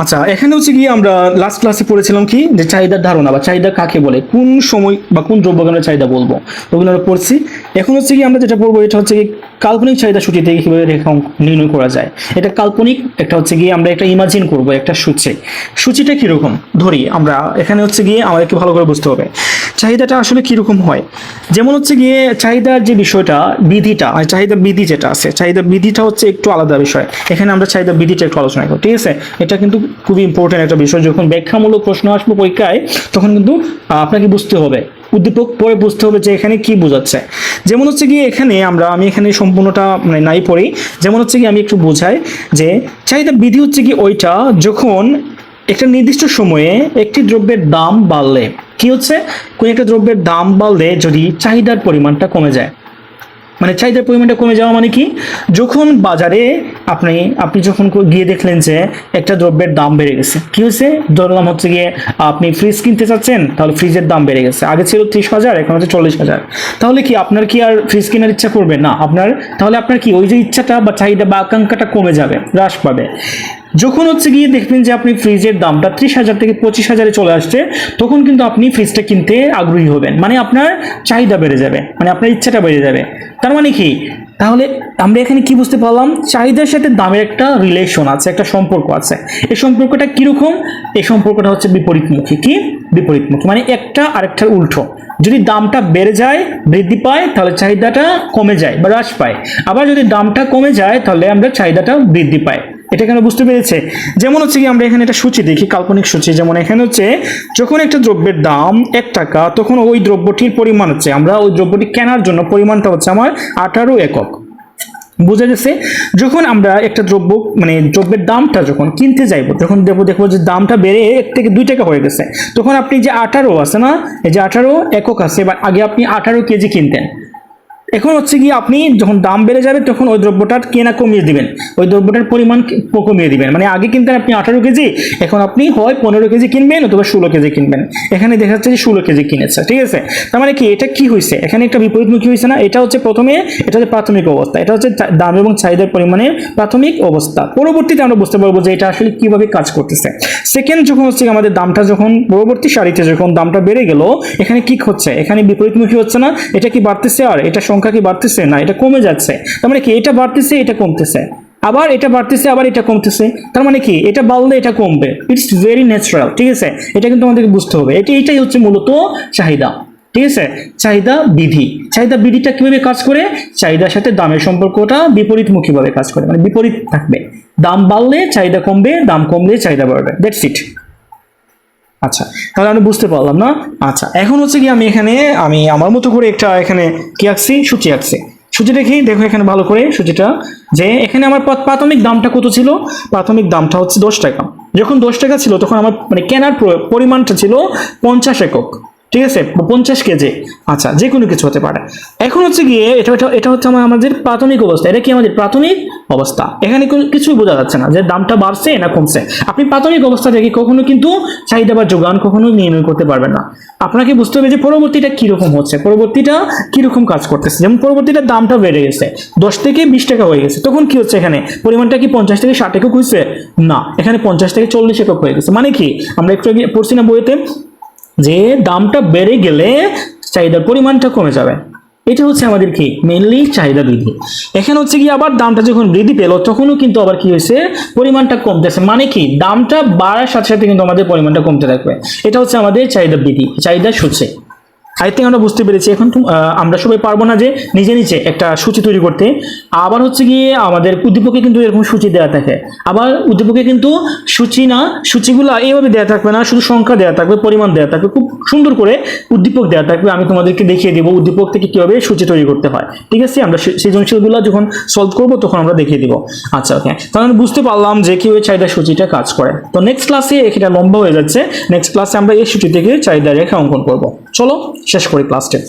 আচ্ছা, এখানে হচ্ছে গিয়ে আমরা লাস্ট ক্লাসে পড়েছিলাম কি যে চাহিদার ধারণা বা চাহিদা কাকে বলে, কোন সময় বা কোন দ্রব্যকে আমরা চাহিদা বলবো, ওগুলো আমরা পড়ছি। এখন হচ্ছে কি আমরা যেটা পড়বো এটা হচ্ছে কি কাল্পনিক চাহিদা সূচি থেকে কিভাবে রেখা নির্ণয় করা যায়। এটা কাল্পনিক, একটা হচ্ছে গিয়ে আমরা একটা ইমাজিন করবো একটা সূচি। সূচিটা কিরকম ধরি আমরা, এখানে হচ্ছে গিয়ে আমাদেরকে ভালো করে বুঝতে হবে চাহিদাটা আসলে কিরকম হয়। যেমন হচ্ছে গিয়ে চাহিদার যে বিষয়টা, বিধিটা, মানে চাহিদা বিধি যেটা আছে, চাহিদা বিধিটা হচ্ছে একটু আলাদা বিষয়। এখানে আমরা চাহিদা বিধিটা একটু আলোচনা করব, ঠিক আছে। এটা কিন্তু খুবই ইম্পর্টেন্ট একটা বিষয়। যখন ব্যাখ্যামূলক প্রশ্ন আসবে পরীক্ষায় তখন কিন্তু আপনাকে বুঝতে হবে, উদ্দীপক পরে বুঝতে হবে যে এখানে কি বোঝাচ্ছে। যেমন হচ্ছে গিয়ে এখানে আমি এখানে সম্পূর্ণটা মানে নাই পড়ি। যেমন হচ্ছে গিয়ে আমি একটু বোঝাই যে চাহিদা বিধি হচ্ছে কি ওইটা যখন একটা নির্দিষ্ট সময়ে একটি দ্রব্যের দাম বাড়লে, কি হচ্ছে, কোন একটা দ্রব্যের দাম বাড়লে যদি চাহিদার পরিমাণটা কমে যায়, মানে চাহিদার পরিমাণটা কমে যাওয়া মানে কি, যখন বাজারে আপনি যখন গিয়ে দেখলেন যে একটা দ্রব্যের দাম বেড়ে গেছে, কি হয়েছে, ধরলাম হচ্ছে গিয়ে আপনি ফ্রিজ কিনতে চাচ্ছেন, তাহলে ফ্রিজের দাম বেড়ে গেছে, আগে ছিল 30,000 এখন হচ্ছে 40,000, তাহলে কি আপনার কি আর ফ্রিজ কেনার ইচ্ছা করবে না তাহলে আপনার কি ওই যে ইচ্ছাটা বা চাহিদা বা আকাঙ্ক্ষাটা কমে যাবে, হ্রাস পাবে। যখন হচ্ছে গিয়ে দেখবেন যে আপনি ফ্রিজের দামটা 30,000 থেকে 25,000-এ চলে আসছে, তখন কিন্তু আপনি ফ্রিজটা কিনতে আগ্রহী হবেন, মানে আপনার চাহিদা বেড়ে যাবে, মানে আপনার ইচ্ছাটা বেড়ে যাবে। তার মানে কি, তাহলে আমরা এখানে কি বুঝতে পারলাম, চাহিদার সাথে দামের একটা রিলেশন আছে, একটা সম্পর্ক আছে। এই সম্পর্কটা কিরকম, এই সম্পর্কটা হচ্ছে বিপরীতমুখী। কি বিপরীতমুখী, মানে একটা আরেকটার উল্টো। যদি দামটা বেড়ে যায়, বৃদ্ধি পায়, তাহলে চাহিদাটা কমে যায় বা হ্রাস পায়। আবার যদি দামটা কমে যায় তাহলে আমরা চাহিদাটা বৃদ্ধি পাই। এটা কেন বুঝতে পেরেছে। যেমন হচ্ছে কি আমরা এখানে একটা সূচি দেখি, কাল্পনিক সূচি। যেমন এখানে হচ্ছে যখন একটা দ্রব্যের দাম 1 টাকা, তখন ওই দ্রব্যটির পরিমাণ হচ্ছে, আমরা ওই দ্রব্যটি কেনার জন্য পরিমাণটা হচ্ছে আমার 18 একক। বুঝা গেছে। যখন আমরা একটা দ্রব্য মানে দ্রব্যের দামটা যখন কিনতে যাইবো, যখন দেখবো যে দামটা বেড়ে 1 থেকে 2 টাকা হয়ে গেছে, তখন আপনি যে 18 আছে না, এই যে 18 একক আছে, বা আগে আপনি 18 কেজি কিনতেন, এখন হচ্ছে কি আপনি যখন দাম বেড়ে যাবে তখন ওই দ্রব্যটার কেনা কমিয়ে দিবেন, ওই দ্রব্যটার পরিমাণ কমিয়ে দিবেন। মানে আগে কিনতেন আপনি 18 কেজি, এখন আপনি হয় 15 কেজি কিনবেন অথবা 16 কেজি কিনবেন। এখানে দেখা যাচ্ছে যে 16 কেজি কিনেছে, ঠিক আছে। তার মানে কি, এটা কি হয়েছে, এখানে একটা বিপরীতমুখী হয়েছে না। এটা হচ্ছে প্রথমে, এটা হচ্ছে প্রাথমিক অবস্থা, এটা হচ্ছে দাম এবং চাহিদার পরিমাণের প্রাথমিক অবস্থা। পরবর্তীতে আমরা বুঝতে পারবো যে এটা আসলে কিভাবে কাজ করতেছে। সেকেন্ড যখন হচ্ছে আমাদের দামটা যখন পরবর্তী সারিতে যখন দামটা বেড়ে গেল, এখানে কি হচ্ছে, এখানে বিপরীতমুখী হচ্ছে না। এটা কি বাড়তেছে, আর এটা সংখ্যা কি বাড়তেছে না, এটা কমে যাচ্ছে। তার মানে কি, এটা বাড়তেছে এটা কমতেছে, আবার এটা বাড়তেছে আবার এটা কমতেছে। তার মানে কি, এটা বাড়লে এটা কমবে, ইটস ভেরি ন্যাচারাল, ঠিক আছে। এটা কিন্তু আমাদেরকে বুঝতে হবে। এটাই হচ্ছে মূলত চাহিদা, ঠিক আছে। চাহিদা বিধি, চাহিদা বিধিটা কিভাবে কাজ করে, চাহিদার সাথে দামের সম্পর্কটা বিপরীতমুখী ভাবে কাজ করে, মানে বিপরীত থাকবে। দাম বাড়লে চাহিদা কমবে, দাম কমলে চাহিদা বাড়বে, দ্যাটস ইট। আচ্ছা, তাহলে আমি বুঝতে পারলাম না। আচ্ছা, এখন হচ্ছে কি আমি আমার মতো করে একটা এখানে কি আঁকছি, সূচি আঁকছি। সূচি দেখি, দেখো এখানে ভালো করে সূচিটা, যে এখানে আমার প্রাথমিক দামটা কত ছিল, প্রাথমিক দামটা হচ্ছে 10 টাকা। যখন 10 টাকা ছিল তখন আমার মানে কেনার পরিমাণটা ছিল 50 একক, ঠিক আছে, 50 কেজি। আচ্ছা, যে কোনো কিছু হতে পারে। এখন হচ্ছে গিয়ে এটা হচ্ছে আমাদের প্রাথমিক অবস্থা। এটা কি আমাদের প্রাথমিক অবস্থা, এখানে কিছুই বোঝা যাচ্ছে না যে দামটা বাড়ছে না কমছে। আপনি প্রাথমিক অবস্থা থেকে কখনো কিন্তু চাহিদা বা যোগান কখনো নির্ণয় করতে পারবেন না। আপনাকে বুঝতে হবে যে পরবর্তীটা কিরকম হচ্ছে, পরবর্তীটা কিরকম কাজ করতেছে। যেমন পরবর্তীটা দামটা বেড়ে গেছে, 10 থেকে 20 টাকা হয়ে গেছে, তখন কি হচ্ছে, এখানে পরিমাণটা কি 50 থেকে 60 একক হয়েছে না, এখানে 50 থেকে 40 একক হয়ে গেছে। মানে কি, আমরা একটু আগে পড়ছি না বইতে যে দামটা বেড়ে গেলে চাহিদার পরিমাণটা কমে যাবে। এটা হচ্ছে আমাদের কি মেইনলি চাহিদা বৃদ্ধি। এখানে হচ্ছে কি আবার দামটা যখন বৃদ্ধি পেল তখনও কিন্তু আবার কি হয়েছে, পরিমাণটা কমতেছে। মানে কি, দামটা বাড়ার সাথে সাথে কিন্তু আমাদের পরিমাণটা কমতে থাকবে। এটা হচ্ছে আমাদের চাহিদা বৃদ্ধি, চাহিদা সূচি। আই থিঙ্ক আমরা বুঝতে পেরেছি। এখন আমরা সবাই পারবো না যে নিজে নিজে একটা সূচি তৈরি করতে। আবার হচ্ছে গিয়ে আমাদের উদ্দীপকে কিন্তু এরকম সূচি দেওয়া থাকে, আবার উদ্দীপকে কিন্তু সূচি না, সূচিগুলো এইভাবে দেওয়া থাকবে না, শুধু সংখ্যা দেওয়া থাকবে, পরিমাণ দেওয়া থাকবে, খুব সুন্দর করে উদ্দীপক দেওয়া থাকবে। আমি তোমাদেরকে দেখিয়ে দেবো উদ্দীপক থেকে কিভাবে সূচি তৈরি করতে হয়, ঠিক আছে। আমরা সৃজনশীলগুলো যখন সলভ করবো তখন আমরা দেখিয়ে দিব। আচ্ছা, ওকে, তাহলে আমি বুঝতে পারলাম যে কিভাবে চাহিদা সূচিটা কাজ করে। তো নেক্সট ক্লাসে এটা লম্বা হয়ে যাচ্ছে, নেক্সট ক্লাসে আমরা এই সূচি থেকে চাহিদা রেখা অঙ্কন করবো। চলো শেষ করি ক্লাসটা।